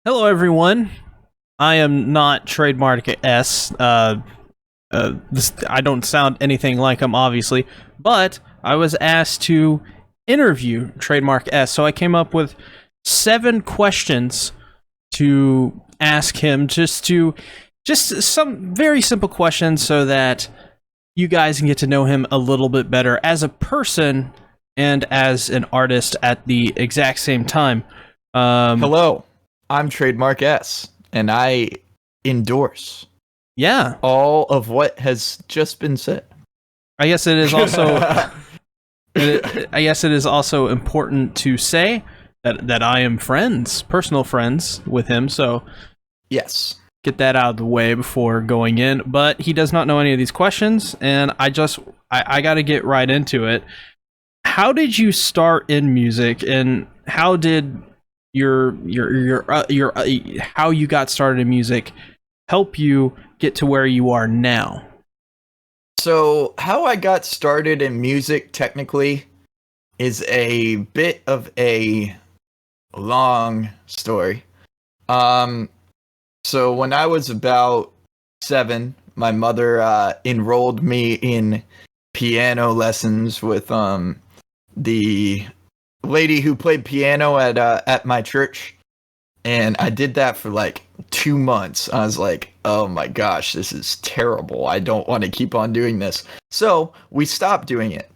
Hello, everyone. I am not Trademark-S. I don't sound anything like him, obviously, but I was asked to interview Trademark-S, so I came up with 7 questions to ask him, just some very simple questions, so that you guys can get to know him a little bit better as a person and as an artist at the exact same time. Hello, I'm Trademark-S, and I endorse Yeah, all of what has just been said. I guess it is also. I guess it is also important to say that I am personal friends with him. So Yes. get that out of the way before going in. But he does not know any of these questions, and I got to get right into it. How did you start in music, and how did your how you got started in music help you get to where you are now? So, how I got started in music technically is a bit of a long story. So when I was about 7, my mother enrolled me in piano lessons with the lady who played piano at my church, and I did that for like 2 months. I was like, oh my gosh, this is terrible. I don't want to keep on doing this. So we stopped doing it.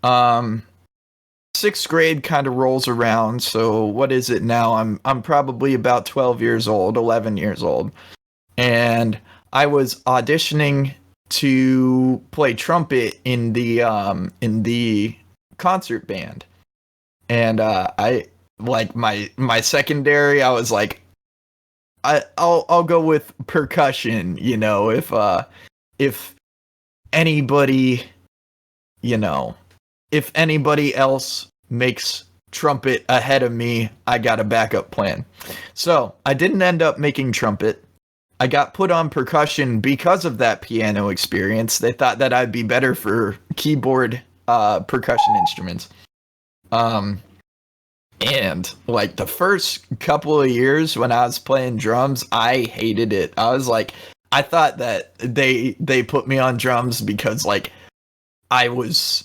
6th grade kind of rolls around. So what is it now? I'm probably about 12 years old, 11 years old, and I was auditioning to play trumpet in the concert band. And I like my secondary. I was like, I'll go with percussion. If anybody, if anybody else makes trumpet ahead of me, I got a backup plan. So I didn't end up making trumpet. I got put on percussion because of that piano experience. They thought that I'd be better for keyboard percussion instruments. And like the first couple of years when I was playing drums, I hated it. I was like, I thought that they put me on drums because like I was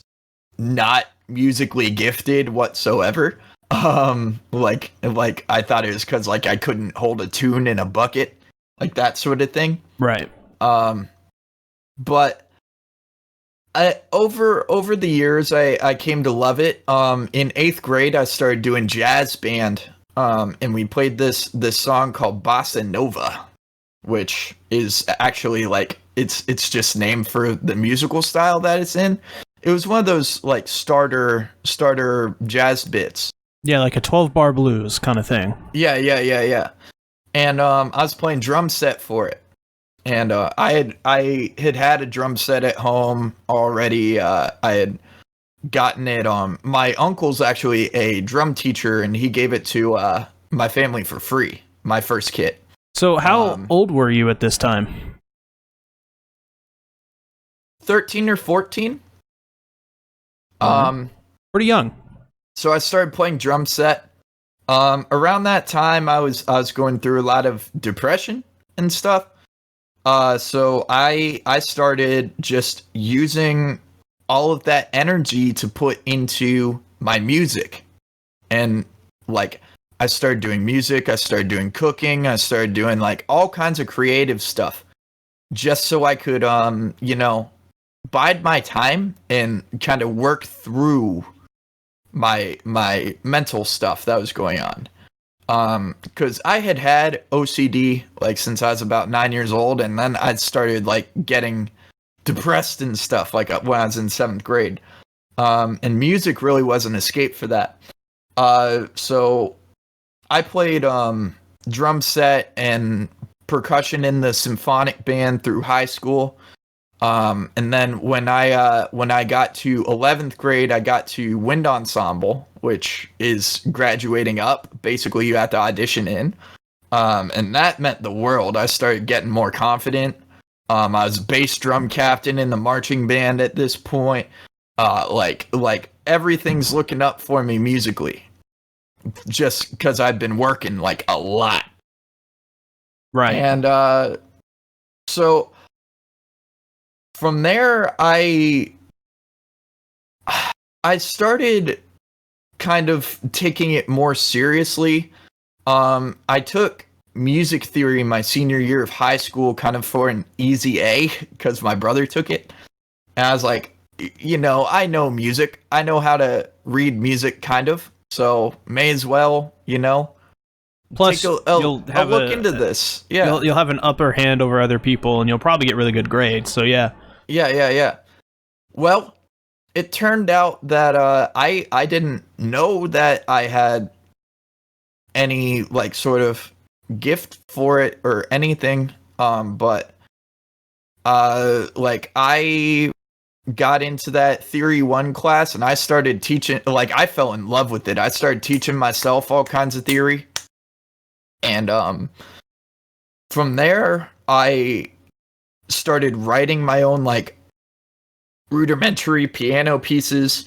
not musically gifted whatsoever. Like I thought it was because like I couldn't hold a tune in a bucket, like that sort of thing. Right. But over the years, I came to love it. In 8th grade, I started doing jazz band, and we played this song called Bossa Nova, which is actually like it's just named for the musical style that it's in. It was one of those like starter jazz bits. Yeah, like a 12-bar blues kind of thing. Yeah. And I was playing drum set for it. And I had a drum set at home already. I had gotten it. My uncle's actually a drum teacher, and he gave it to my family for free. My first kit. So how old were you at this time? 13 or 14. Pretty young. So I started playing drum set. Around that time, I was going through a lot of depression and stuff. So I started just using all of that energy to put into my music. And like I started doing music, I started doing cooking, I started doing like all kinds of creative stuff just so I could bide my time and kind of work through my mental stuff that was going on. Because I had OCD like since I was about 9 years old, and then I started like getting depressed and stuff like when I was in 7th grade. And music really was an escape for that. So I played drum set and percussion in the symphonic band through high school. And then when I got to 11th grade, I got to wind ensemble, which is graduating up. Basically, you have to audition in. And that meant the world. I started getting more confident. I was bass drum captain in the marching band at this point. Like everything's looking up for me musically, just because I've been working like a lot. Right. And so from there, I started kind of taking it more seriously. I took music theory my senior year of high school kind of for an easy A because my brother took it. And I was like, I know music. I know how to read music kind of. So may as well, Plus, take you'll a have look into this. Yeah. you'll have an upper hand over other people, and you'll probably get really good grades. So yeah. Yeah. Well, it turned out that I didn't know that I had any like sort of gift for it or anything. But like I got into that theory 1 class and I started teaching, like I fell in love with it. I started teaching myself all kinds of theory. And from there I started writing my own like rudimentary piano pieces,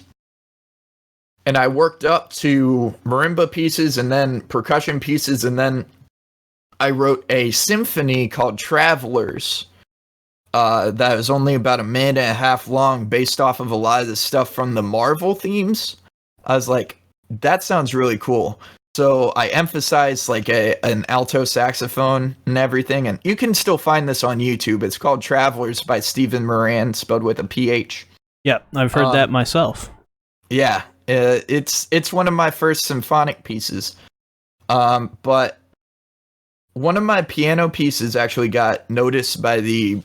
and I worked up to marimba pieces and then percussion pieces, and then I wrote a symphony called Travelers that was only about a minute and a half long, based off of a lot of the stuff from the Marvel themes. I was like, that sounds really cool. So I emphasized like an alto saxophone and everything, and you can still find this on YouTube. It's called Travelers by Steve Moran, spelled with a PH. Yeah, I've heard that myself. Yeah, it's one of my first symphonic pieces. But one of my piano pieces actually got noticed by the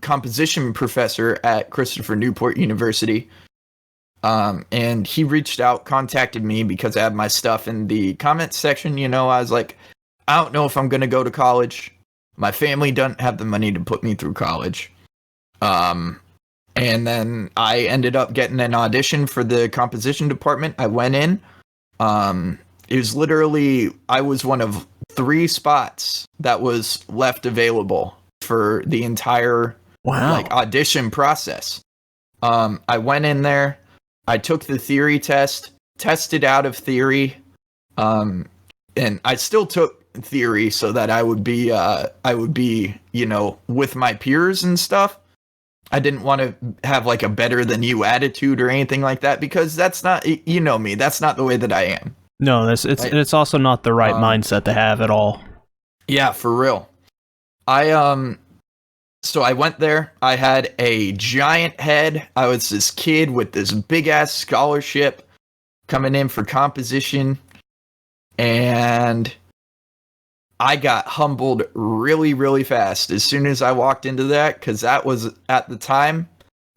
composition professor at Christopher Newport University. And he reached out, contacted me because I had my stuff in the comments section. I was like, I don't know if I'm going to go to college. My family doesn't have the money to put me through college. And then I ended up getting an audition for the composition department. I went in. It was literally, I was one of 3 spots that was left available for the entire audition process. I went in there. I took the theory test, tested out of theory, and I still took theory so that I would be, with my peers and stuff. I didn't want to have like a better than you attitude or anything like that, because that's not, me, that's not the way that I am. No, it's also not the right mindset to have at all. Yeah, for real. So I went there. I had a giant head. I was this kid with this big ass scholarship coming in for composition, and I got humbled really, really fast as soon as I walked into that, because that was, at the time,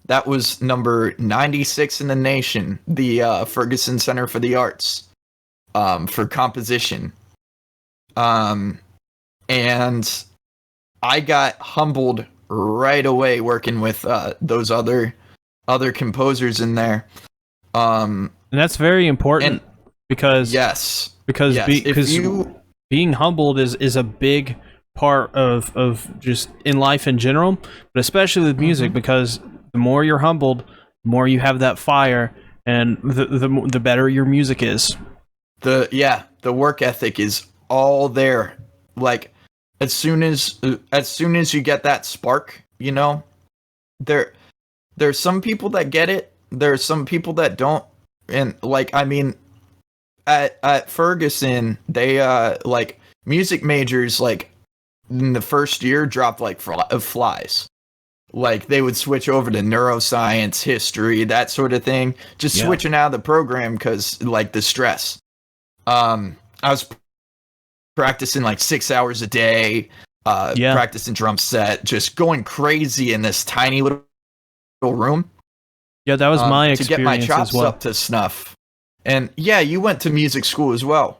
that was number 96 in the nation, the Ferguson Center for the Arts, for composition. And I got humbled right away working with those other composers in there. And that's very important, because being humbled is a big part of just in life in general, but especially with music, because the more you're humbled, the more you have that fire, and the better your music is. The work ethic is all there. Like as soon as you get that spark, there's some people that get it, there's some people that don't. And like, I mean, at Ferguson, they like music majors like in the first year dropped like flies. Like they would switch over to neuroscience, history, that sort of thing, just switching out of the program because like the stress. I was practicing like 6 hours a day, practicing drum set, just going crazy in this tiny little room. Yeah, that was my experience to get my chops as well. up to snuff. And yeah, you went to music school as well,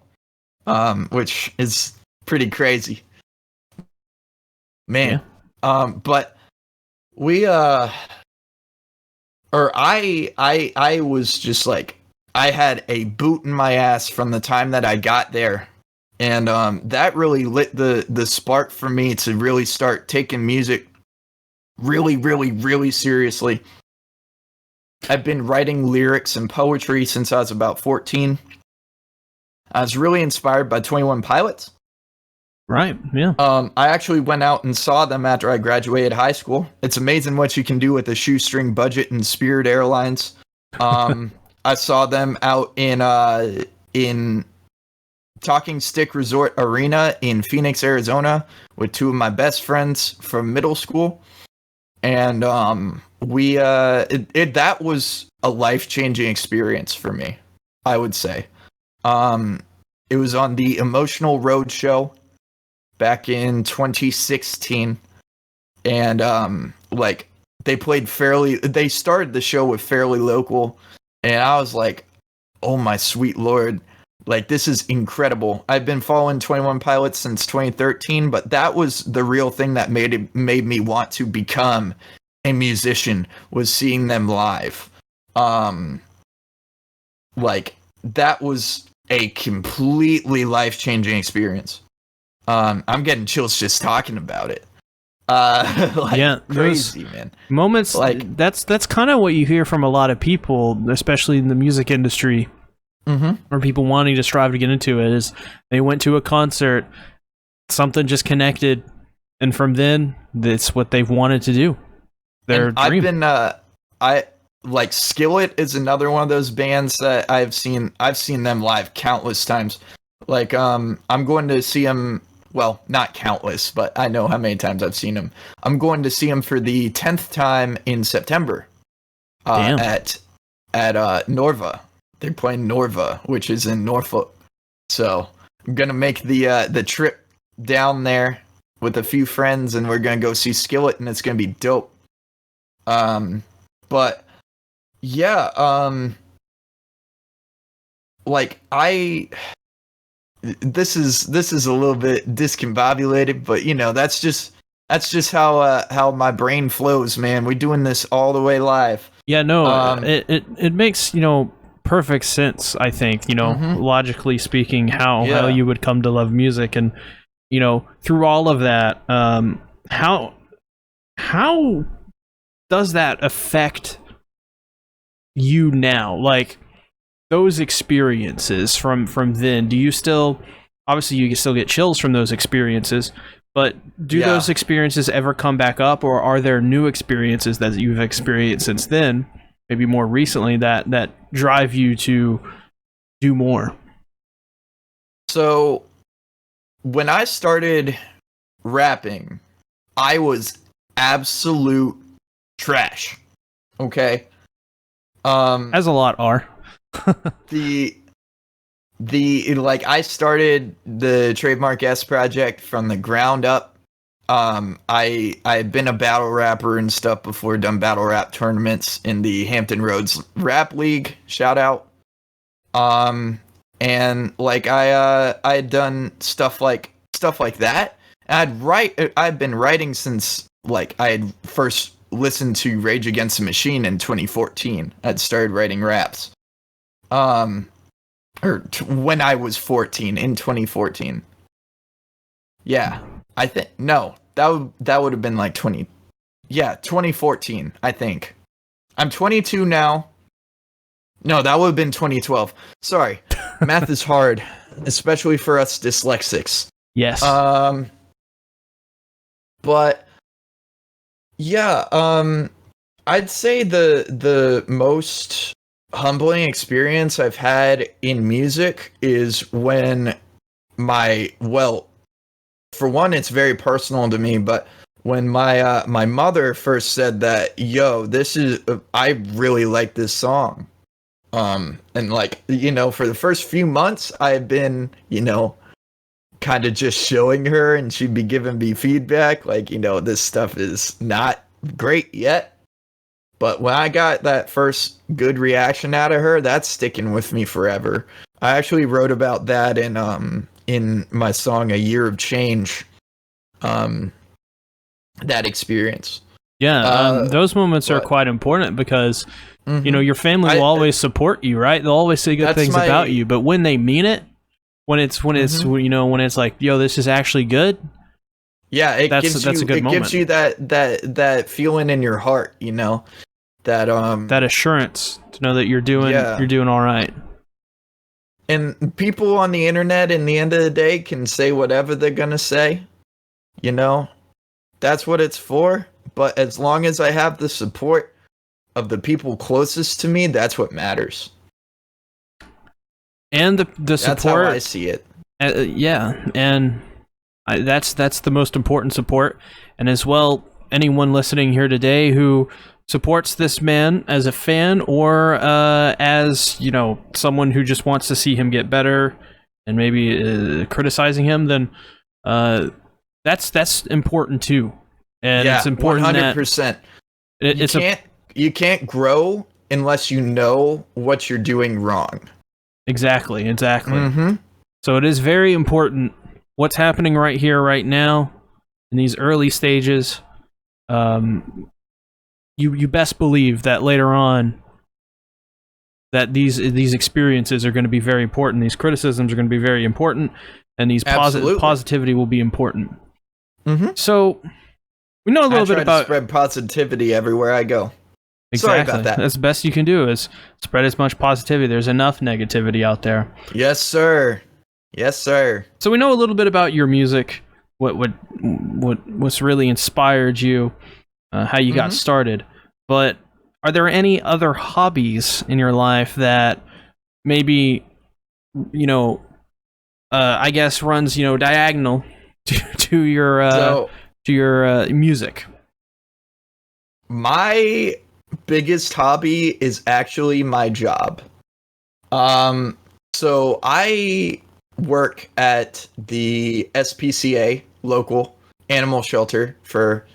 which is pretty crazy, man. Yeah. But we, I was just like, I had a boot in my ass from the time that I got there. And that really lit the spark for me to really start taking music really, really, really seriously. I've been writing lyrics and poetry since I was about 14. I was really inspired by 21 Pilots. Right. Yeah. I actually went out and saw them after I graduated high school. It's amazing what you can do with a shoestring budget and Spirit Airlines. I saw them out in Talking Stick Resort Arena in Phoenix, Arizona, with two of my best friends from middle school, and that was a life-changing experience for me, I would say. It was on the Emotional Roadshow back in 2016, and like they started the show with Fairly Local, and I was like, oh my sweet lord, like this is incredible. I've been following 21 Pilots since 2013, but that was the real thing that made me want to become a musician, was seeing them live. Like that was a completely life-changing experience. I'm getting chills just talking about it. Like, yeah, crazy, man. Moments Like, that's kind of what you hear from a lot of people, especially in the music industry, or people wanting to strive to get into it. Is they went to a concert, something just connected, and from then, that's what they've wanted to do. Their dream. I like Skillet is another one of those bands that I've seen them live countless times. Like, I'm going to see them. Well, not countless, but I know how many times I've seen them. I'm going to see them for the 10th time in September at Norva. They're playing Norva, which is in Norfolk. So I'm gonna make the trip down there with a few friends, and we're gonna go see Skillet, and it's gonna be dope. But yeah, like this is a little bit discombobulated, but you know, that's just how my brain flows, man. We're doing this all the way live. Yeah, no, it makes, perfect sense, I think, logically speaking, how you would come to love music, and through all of that, how does that affect you now? Like, those experiences from then, do you still, obviously you can still get chills from those experiences, but do those experiences ever come back up, or are there new experiences that you've experienced since then, maybe more recently, that drive you to do more? So when I started rapping, I was absolute trash. Okay. As a lot are. the like, I started the Trademark-S project from the ground up. I had been a battle rapper and stuff before, done battle rap tournaments in the Hampton Roads Rap League, shout out. And like I had done stuff like that. I'd been writing since like I had first listened to Rage Against the Machine in 2014. I'd started writing raps. When I was 14 in 2014. Yeah, I think no, that would have been like 2014, I think. I'm 22 now. No, that would have been 2012. Sorry. Math is hard, especially for us dyslexics. Yes. But yeah, I'd say the most humbling experience I've had in music is when for one, it's very personal to me, but when my mother first said that, yo, I really like this song. And like, for the first few months I've been, kind of just showing her, and she'd be giving me feedback like, this stuff is not great yet. But when I got that first good reaction out of her, that's sticking with me forever. I actually wrote about that in my song "A Year of Change." That experience. Yeah, those moments are quite important because your family will always support you, right? They'll always say good things about you, but when they mean it, when it's when it's like, yo, this is actually good. Yeah, that's a good moment. It gives you that feeling in your heart, that assurance to know that you're doing all right. And people on the internet, in the end of the day, can say whatever they're gonna say. You know, that's what it's for. But as long as I have the support of the people closest to me, that's what matters. And the That's support, how I see it. yeah, and that's the most important support. And as well, anyone listening here today who supports this man as a fan or as, you know, someone who just wants to see him get better and maybe criticizing him, then that's important too. And Yeah, it's important 100%. that You can't grow unless you know what you're doing wrong. exactly. Mm-hmm. So it is very important what's happening right here, right now, in these early stages. You best believe that later on that these experiences are going to be very important. These criticisms are going to be very important, and these positivity will be important. Mm-hmm. So we know a little bit about to spread positivity everywhere I go. Exactly. Sorry about that. That's the best you can do is spread as much positivity. There's enough negativity out there. Yes, sir. Yes, sir. So we know a little bit about your music, what's really inspired you, how you got started. But are there any other hobbies in your life that maybe, you know, I guess runs, you know, diagonal to your music? My biggest hobby is actually my job. So I work at the SPCA local animal shelter. For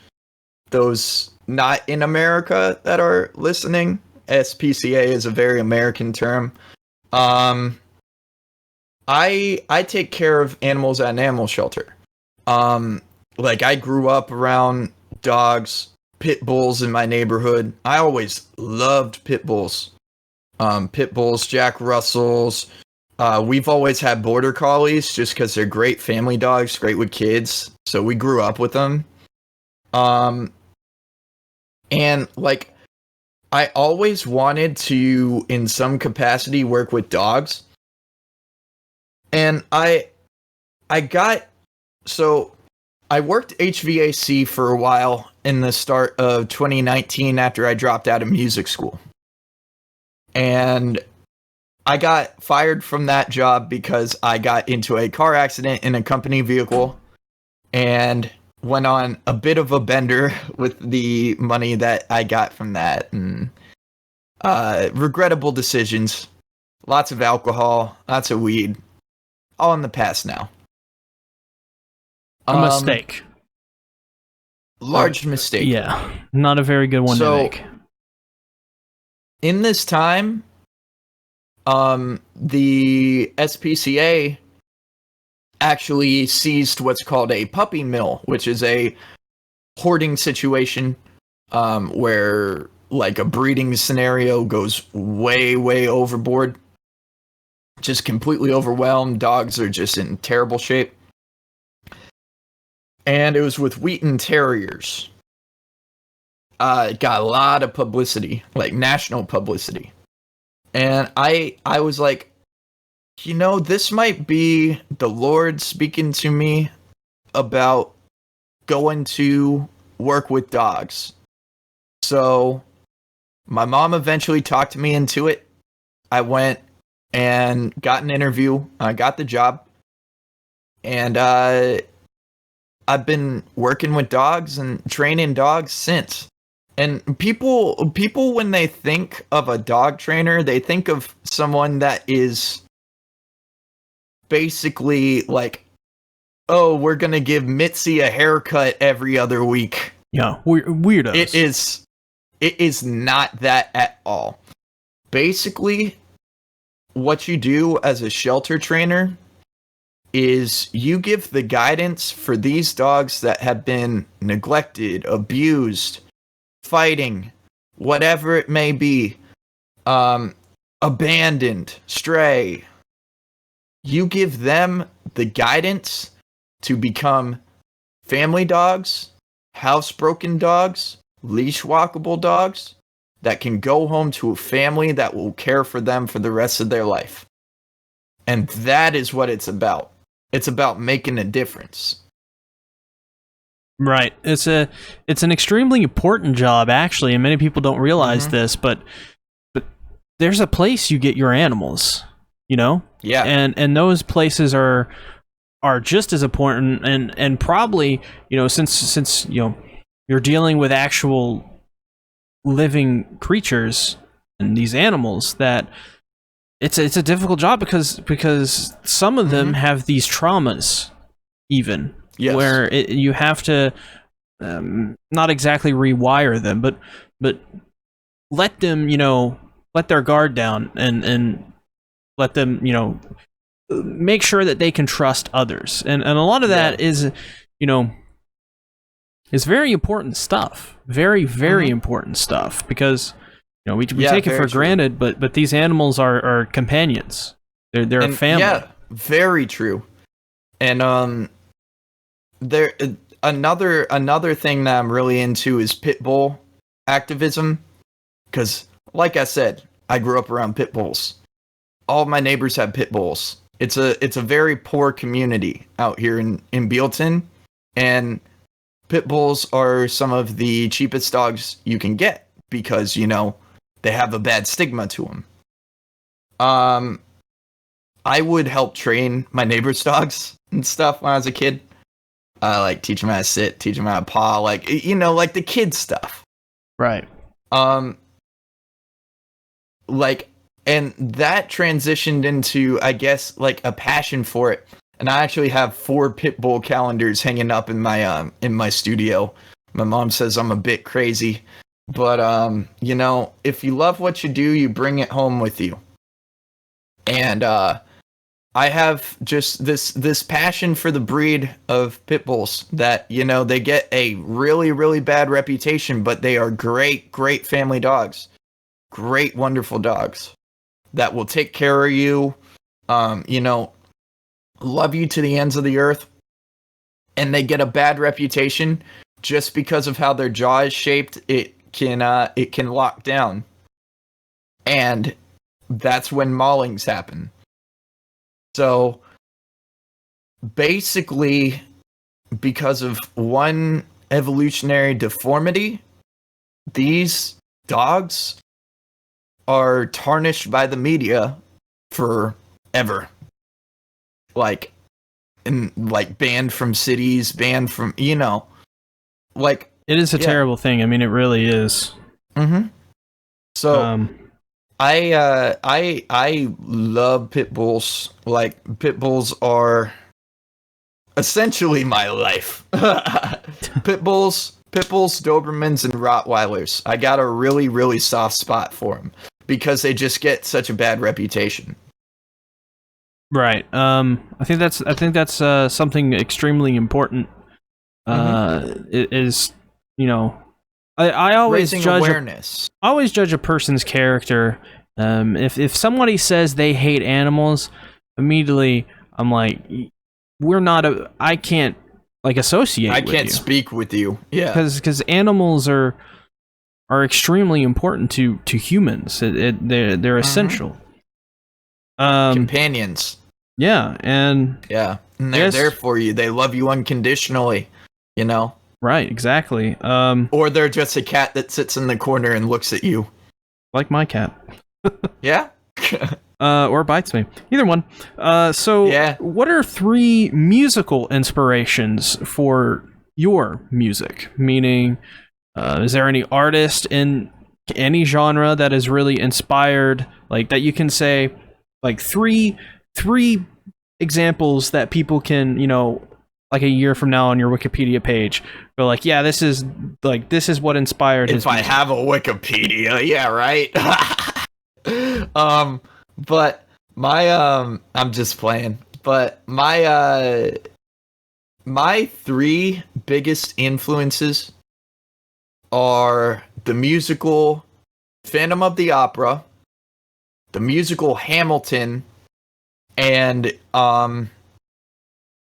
those not in America that are listening, SPCA is a very American term. I take care of animals at an animal shelter. Like I grew up around dogs, pit bulls in my neighborhood. I always loved pit bulls. Pit bulls, Jack Russells. We've always had border collies just because they're great family dogs, great with kids. So we grew up with them. And like, I always wanted to, in some capacity, work with dogs. And I worked HVAC for a while in the start of 2019 after I dropped out of music school. And I got fired from that job because I got into a car accident in a company vehicle and went on a bit of a bender with the money that I got from that. And regrettable decisions, lots of alcohol, lots of weed, all in the past now. A mistake. Large mistake. Yeah, not a very good one to make. In this time, the SPCA actually seized what's called a puppy mill, which is a hoarding situation where like a breeding scenario goes way, way overboard. Just completely overwhelmed. Dogs are just in terrible shape. And it was with Wheaton Terriers. It got a lot of publicity, like national publicity. And I was like, you know, this might be the Lord speaking to me about going to work with dogs. So my mom eventually talked me into it. I went and got an interview. I got the job. And I've been working with dogs and training dogs since. And people when they think of a dog trainer, they think of someone that is basically like, oh, we're going to give Mitzi a haircut every other week. Yeah, weirdos. It is not that at all. Basically, what you do as a shelter trainer is you give the guidance for these dogs that have been neglected, abused, fighting, whatever it may be, abandoned, stray. You give them the guidance to become family dogs, housebroken dogs, leash walkable dogs that can go home to a family that will care for them for the rest of their life. And that is what it's about. It's about making a difference. Right. It's an extremely important job, actually, and many people don't realize this, but there's a place you get your animals, you know? Yeah. And those places are just as important, and probably, you know, since you know, you're dealing with actual living creatures and these animals, that it's a difficult job because some of them have these traumas, even. Yes. Where you have to not exactly rewire them, but let them, you know, let their guard down, and let them, you know, make sure that they can trust others, and a lot of that is, you know, is very important stuff, very important stuff, because, you know, we take it for granted, but these animals are companions. They're a family. Yeah, very true. And there another thing that I'm really into is pit bull activism, because like I said, I grew up around pit bulls. All of my neighbors have pit bulls. It's a very poor community out here in Bealton, and pit bulls are some of the cheapest dogs you can get because, you know, they have a bad stigma to them. I would help train my neighbor's dogs and stuff when I was a kid. Like teach them how to sit, teach them how to paw, like, you know, like the kid stuff. Right. Like, and that transitioned into, I guess, like a passion for it. And I actually have 4 pit bull calendars hanging up in my studio. My mom says I'm a bit crazy, but you know, if you love what you do, you bring it home with you. And I have just this passion for the breed of pit bulls that, you know, they get a really bad reputation, but they are great family dogs. Great, wonderful dogs that will take care of you, you know, love you to the ends of the earth. And they get a bad reputation just because of how their jaw is shaped. It can lock down. And that's when maulings happen. So basically, because of one evolutionary deformity, these dogs are tarnished by the media forever. Like, and like banned from cities, banned from, you know, like, it is a terrible thing. I mean, it really is. So I love pit bulls. Like, pit bulls are essentially my life. Pit bulls, Dobermans, and Rottweilers. I got a really soft spot for them because they just get such a bad reputation. Right. I think that's something extremely important. It is, you know, I always raising judge awareness. I always judge a person's character. If somebody says they hate animals, immediately I'm like, I can't like associate. I with can't you. speak with you. Yeah, because animals are extremely important to humans. They're essential. Companions. Yeah, and they're there for you. They love you unconditionally. You know. Right. Exactly. Or they're just a cat that sits in the corner and looks at you. Like my cat. Yeah. Or bites me. Either one. So what are 3 musical inspirations for your music? Meaning, is there any artist in any genre that is really inspired, like that you can say, like three examples that people can, you know, like a year from now on your Wikipedia page, go like, yeah, this is what inspired his music. If I have a Wikipedia, yeah, right. But my I'm just playing. But my 3 biggest influences are the musical Phantom of the Opera, the musical Hamilton, and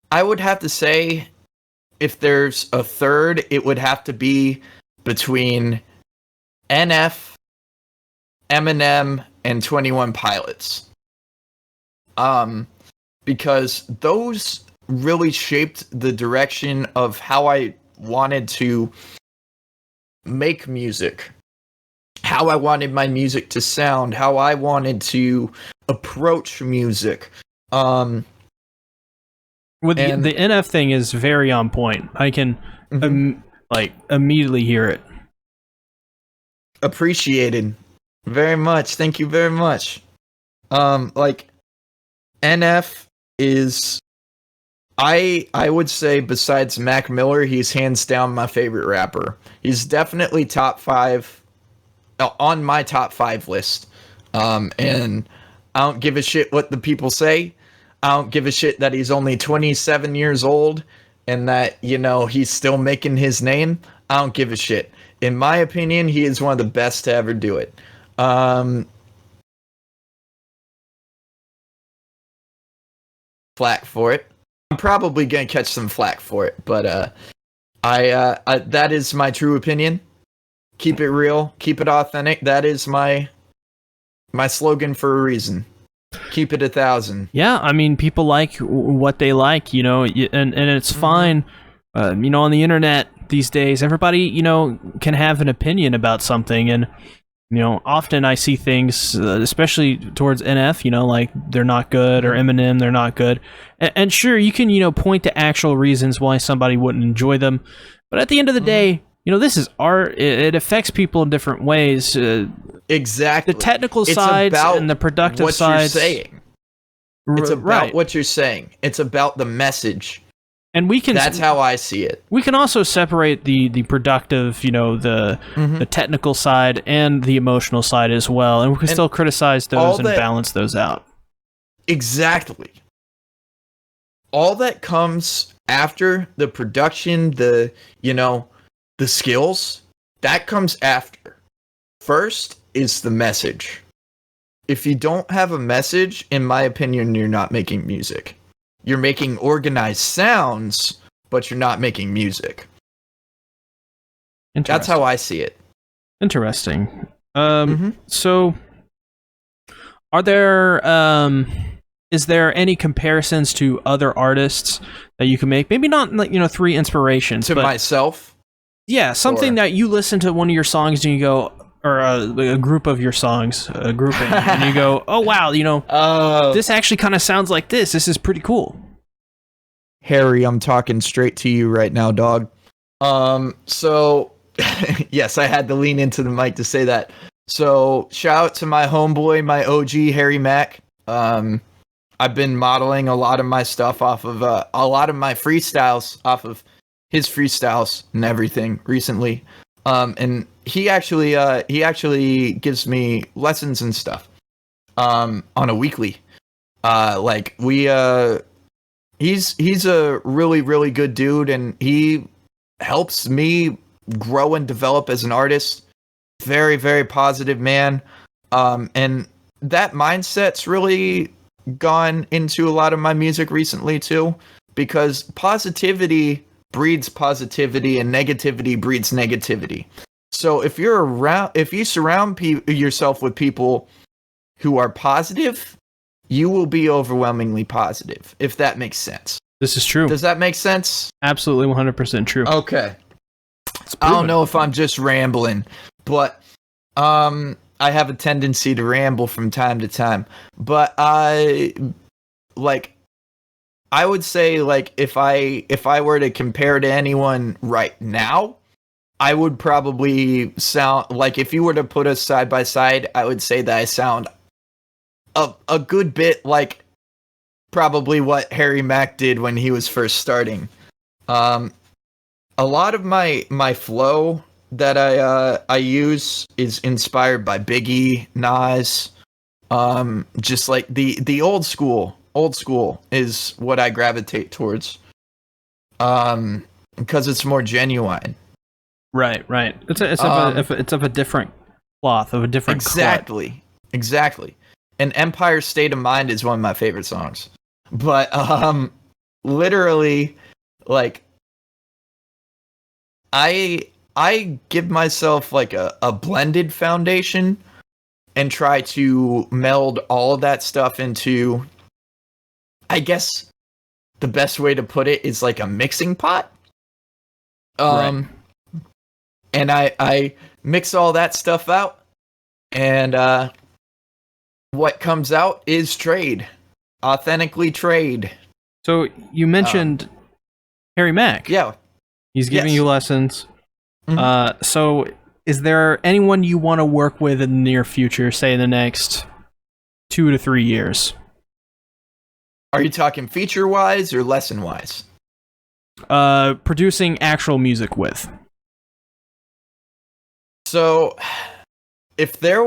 I would have to say, if there's a third, it would have to be between NF, Eminem, and 21 Pilots. because those really shaped the direction of how I wanted to make music, how I wanted my music to sound, how I wanted to approach music. With the NF thing is very on point. I can immediately hear it. Appreciated very much. Thank you very much. Like NF is, I would say, besides Mac Miller, he's hands down my favorite rapper. He's definitely top 5 on my top 5 list. And I don't give a shit what the people say. I don't give a shit that he's only 27 years old and that, you know, he's still making his name. I don't give a shit. In my opinion, he is one of the best to ever do it. Flack for it. I'm probably gonna catch some flack for it, but I that is my true opinion. Keep it real, keep it authentic. That is my slogan for a reason. Keep it 1,000. Yeah, I mean, people like what they like, you know, and it's fine. You know, on the internet these days, everybody, you know, can have an opinion about something, and you know, often I see things, especially towards NF, you know, like they're not good, or Eminem, they're not good. And sure, you can, you know, point to actual reasons why somebody wouldn't enjoy them. But at the end of the day, you know, this is art. It affects people in different ways. Exactly. The technical sides and the productive sides. What you're saying. It's about what you're saying. It's about the message. And we can. That's how I see it. We can also separate the productive, you know, the technical side and the emotional side as well, and we can still criticize those and balance those out. Exactly. All that comes after the production, the skills, that comes after. First is the message. If you don't have a message, in my opinion, you're not making music. You're making organized sounds, but you're not making music. That's how I see it. Interesting. So, are there is there any comparisons to other artists that you can make? Maybe not, like, you know, 3 inspirations. To myself? Yeah, something that you listen to one of your songs and you go, or a group of your songs, a grouping, and you go, oh wow, you know, this actually kind of sounds like this. This is pretty cool. Harry, I'm talking straight to you right now, dog. So, yes, I had to lean into the mic to say that. So, shout out to my homeboy, my OG, Harry Mack. I've been modeling a lot of my stuff off of, a lot of my freestyles off of his freestyles and everything recently. And he actually gives me lessons and stuff, on a weekly. He's a really, really good dude, and he helps me grow and develop as an artist. Very, very positive man. And that mindset's really gone into a lot of my music recently too, because positivity breeds positivity and negativity breeds negativity. So if you surround yourself with people who are positive, you will be overwhelmingly positive, if that makes sense. This is true. Does that make sense? Absolutely 100% true. Okay. I don't know if I'm just rambling, but I have a tendency to ramble from time to time. But I would say, like, if I were to compare to anyone right now, I would probably sound like, if you were to put us side by side, I would say that I sound a good bit like probably what Harry Mack did when he was first starting. A lot of my flow that I use is inspired by Biggie, Nas, just like the old school. Old school is what I gravitate towards, because it's more genuine. Right. It's of a different cloth, of a different exactly. And Empire State of Mind is one of my favorite songs. But literally, like, I give myself like a blended foundation and try to meld all of that stuff into I guess the best way to put it is like a mixing pot. Right. And I mix all that stuff out, and what comes out is trade, authentically trade. So you mentioned Harry Mack. Yeah. He's giving Yes. you lessons. Mhm. So is there anyone you want to work with in the near future, say in the next 2 to 3 years? Are you talking feature wise or lesson wise? Producing actual music with. So, if there,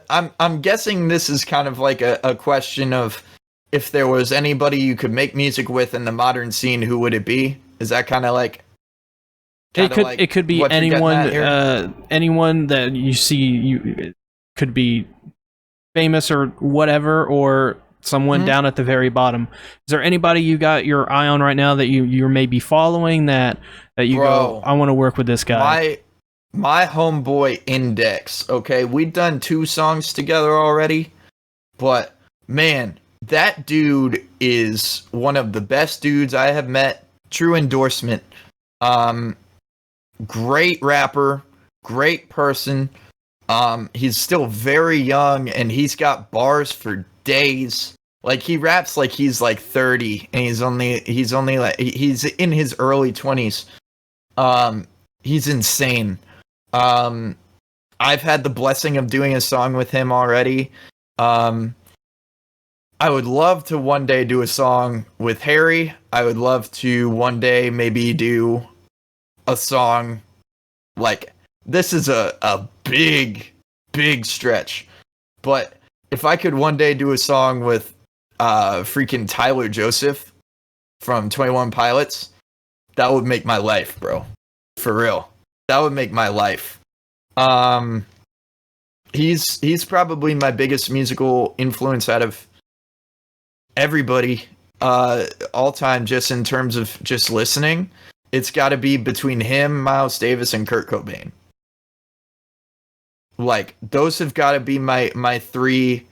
I'm guessing this is kind of like a question of if there was anybody you could make music with in the modern scene, who would it be? Is that kind of like It could be what you're getting anyone at here? anyone that you see. You could be famous or whatever, or someone Mhm. down at the very bottom. Is there anybody you got your eye on right now that you're maybe following that you go, Bro, I want to work with this guy? my homeboy Index. Okay, we've done 2 songs together already, but man, that dude is one of the best dudes I have met. True endorsement. Um, Great rapper, great person. He's still very young, and he's got bars for days. Like, he raps like he's like 30, and he's only like he's in his early 20s. He's insane. Um, I've had the blessing of doing a song with him already. Um, I would love to one day do a song with Harry. I would love to one day maybe do a song like, this is a big stretch. But if I could one day do a song with freaking Tyler Joseph from 21 Pilots, that would make my life, bro. For real. That would make my life. Um he's probably my biggest musical influence out of everybody all time, just in terms of just listening. It's got to be between him, Miles Davis, and Kurt Cobain. Like, those have got to be my 3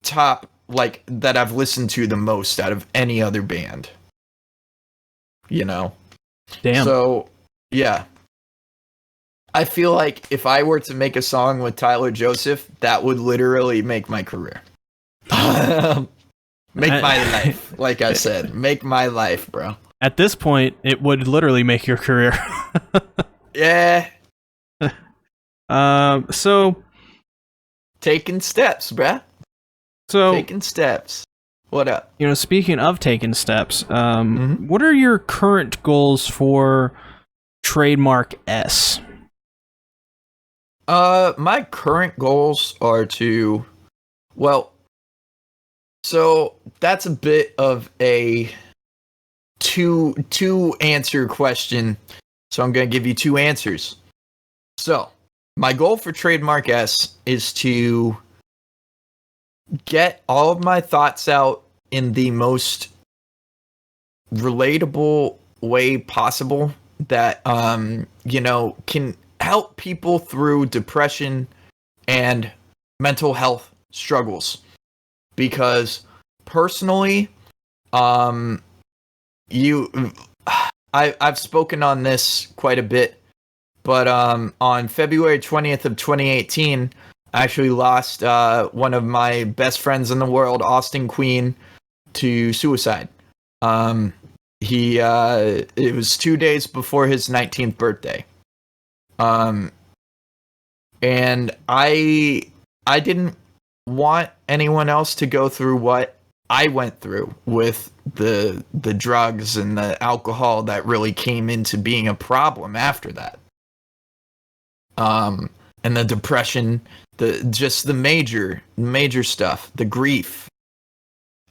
top, like, that I've listened to the most out of any other band. You know? Damn. So, yeah. I feel like if I were to make a song with Tyler Joseph, that would literally make my career. Make my life. Like I said, make my life, bro. At this point, it would literally make your career. Yeah. So Taking steps, bruh. So, Taking steps. What up? Speaking of taking steps, Mhm. what are your current goals for Trademark-S? My current goals are to, well, so that's a bit of a two answer question. So I'm gonna give you 2 answers. So my goal for Trademark-S is to get all of my thoughts out in the most relatable way possible that can help people through depression and mental health struggles. Because personally, you I've spoken on this quite a bit, but on February 20th of 2018, I actually lost one of my best friends in the world, Austin Queen, to suicide. It was 2 days before his 19th birthday. And I didn't want anyone else to go through what I went through with the drugs and the alcohol that really came into being a problem after that. And the depression, the major stuff, the grief.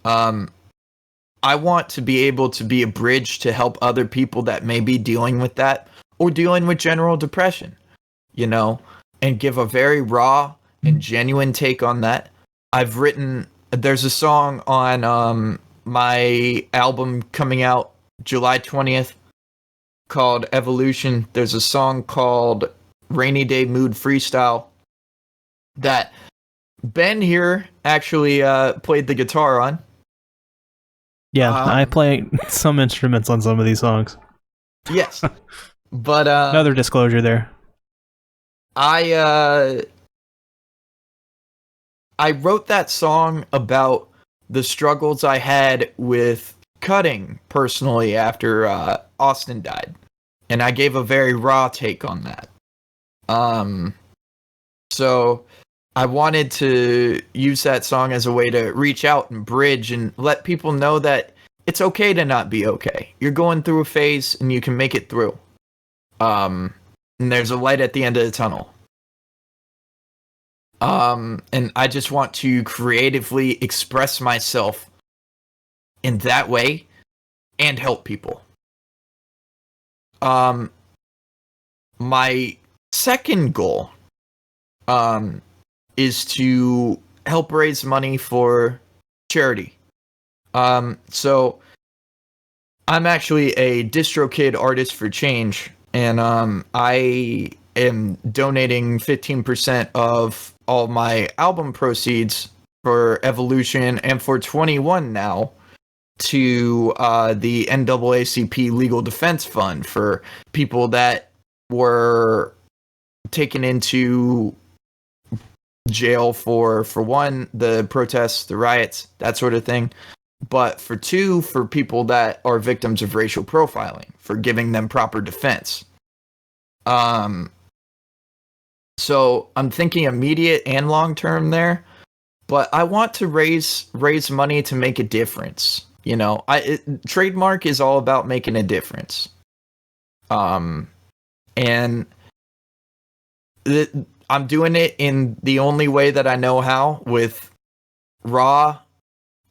I want to be able to be a bridge to help other people that may be dealing with that or dealing with general depression, and give a very raw and genuine take on that. There's a song on my album coming out July 20th called Evolution. There's a song called Rainy Day Mood Freestyle that Ben here actually played the guitar on. Yeah, I play some instruments on some of these songs. Yes. But Another disclosure there. I wrote that song about the struggles I had with cutting personally after Austin died. And I gave a very raw take on that. So I wanted to use that song as a way to reach out and bridge and let people know that it's okay to not be okay. You're going through a phase and you can make it through. And there's a light at the end of the tunnel. And I just want to creatively express myself in that way and help people. My second goal, is to help raise money for charity. So I'm actually a DistroKid Artist for Change, and I am donating 15% of all my album proceeds for Evolution and for 21 now to the NAACP Legal Defense Fund for people that were taken into jail for one, the protests, the riots, that sort of thing, but for two, for people that are victims of racial profiling, for giving them proper defense. So I'm thinking immediate and long term there, but I want to raise money to make a difference. You know, Trademark is all about making a difference. And I'm doing it in the only way that I know how, with raw,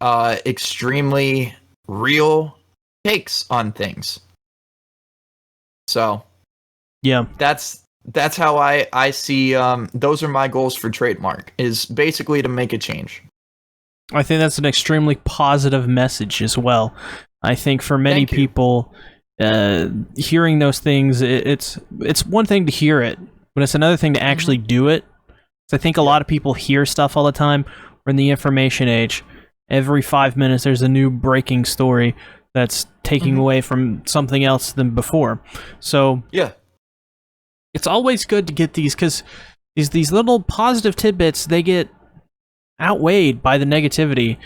extremely real takes on things. So, yeah, that's how I see. Those are my goals for Trademark, is basically to make a change. I think that's an extremely positive message as well. I think for many people, hearing those things, it's one thing to hear it, but it's another thing to actually do it. So I think a lot of people hear stuff all the time. We're in the information age. Every 5 minutes, there's a new breaking story that's taking away from something else than before. So yeah, it's always good to get these, because these little positive tidbits, they get outweighed by the negativity.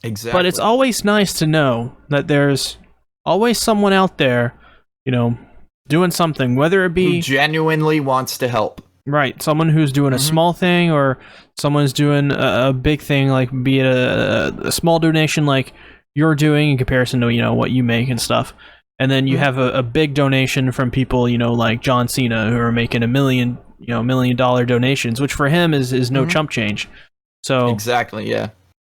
exactly. But it's always nice to know that there's always someone out there, you know, doing something, whether it be who genuinely wants to help. Right, someone who's doing a small thing, or someone's doing a big thing, like be it a small donation like you're doing in comparison to, you know, what you make and stuff. And then you have a big donation from people, you know, like John Cena, who are making $1 million donations, which for him is no chump change. So exactly, yeah.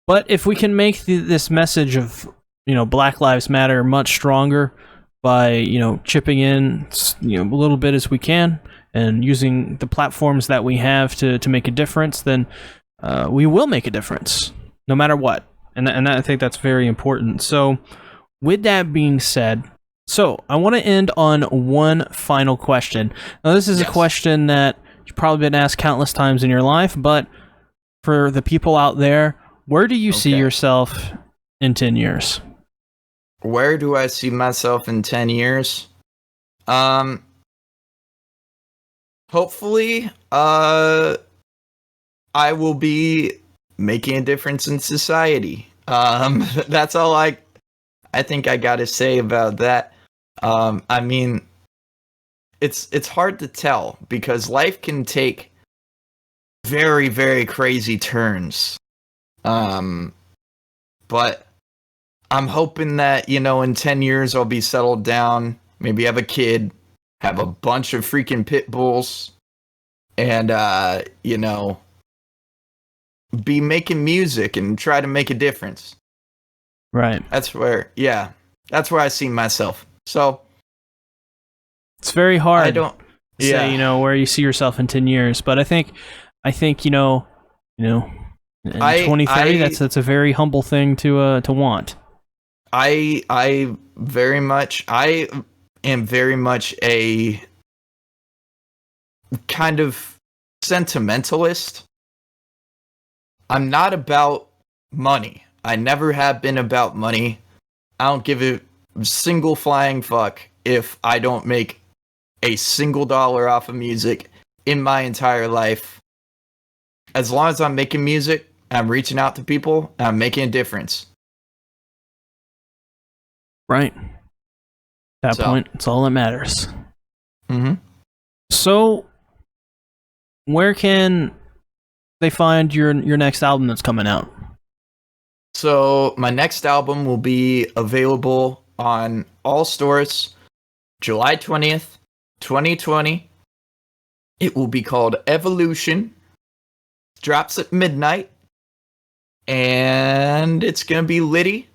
But if we can make this message of, you know, Black Lives Matter much stronger by, you know, chipping in, you know, a little bit as we can, and using the platforms that we have to make a difference, then we will make a difference, no matter what. And I think that's very important. So, with that being said, so I want to end on one final question. Now, this is a question that you've probably been asked countless times in your life, but for the people out there, where do you see yourself in 10 years? Where do I see myself in 10 years? Hopefully, I will be making a difference in society. That's all I think I gotta say about that. I mean, it's hard to tell, because life can take very, very crazy turns. But I'm hoping that, you know, in 10 years I'll be settled down, maybe have a kid, have a bunch of freaking pit bulls, and, you know, be making music and try to make a difference. Right. That's where I see myself. So it's very hard to say, you know, where you see yourself in 10 years, but I think, you know, in 2030, that's a very humble thing to want. I am very much a kind of sentimentalist. I'm not about money. I never have been about money. I don't give a single flying fuck if I don't make a single dollar off of music in my entire life. As long as I'm making music, I'm reaching out to people, and I'm making a difference. Right. That point, it's all that matters. Mm-hmm. So, where can they find your next album that's coming out? So, my next album will be available on all stores July 20th, 2020. It will be called Evolution. Drops at midnight. And it's going to be litty.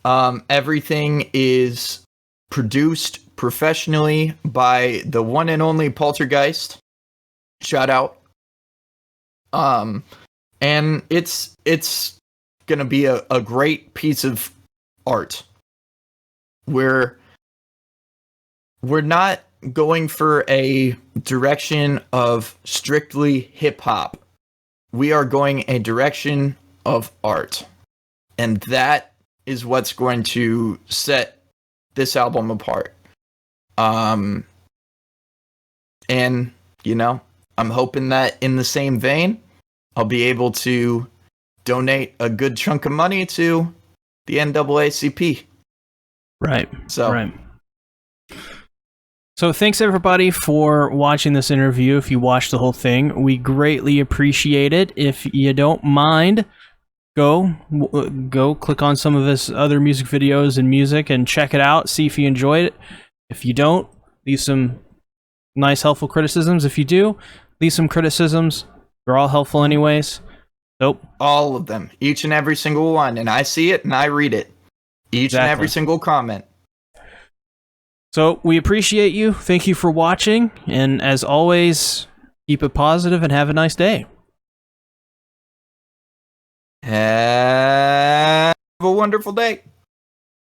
Everything is produced professionally by the one and only Poltergeist. Shout out. And it's gonna be a great piece of art. We're not going for a direction of strictly hip hop. We are going a direction of art. And that is what's going to set this album apart. And, you know, I'm hoping that in the same vein, I'll be able to donate a good chunk of money to the NAACP. Right. So, So thanks everybody for watching this interview. If you watched the whole thing, we greatly appreciate it. If you don't mind, go click on some of his other music videos and music and check it out. See if you enjoyed it. If you don't, leave some nice, helpful criticisms. If you do, leave some criticisms. They're all helpful anyways. Nope. All of them. Each and every single one. And I see it and I read it. Each and every single comment. So we appreciate you. Thank you for watching. And as always, keep it positive and have a nice day. Have a wonderful day.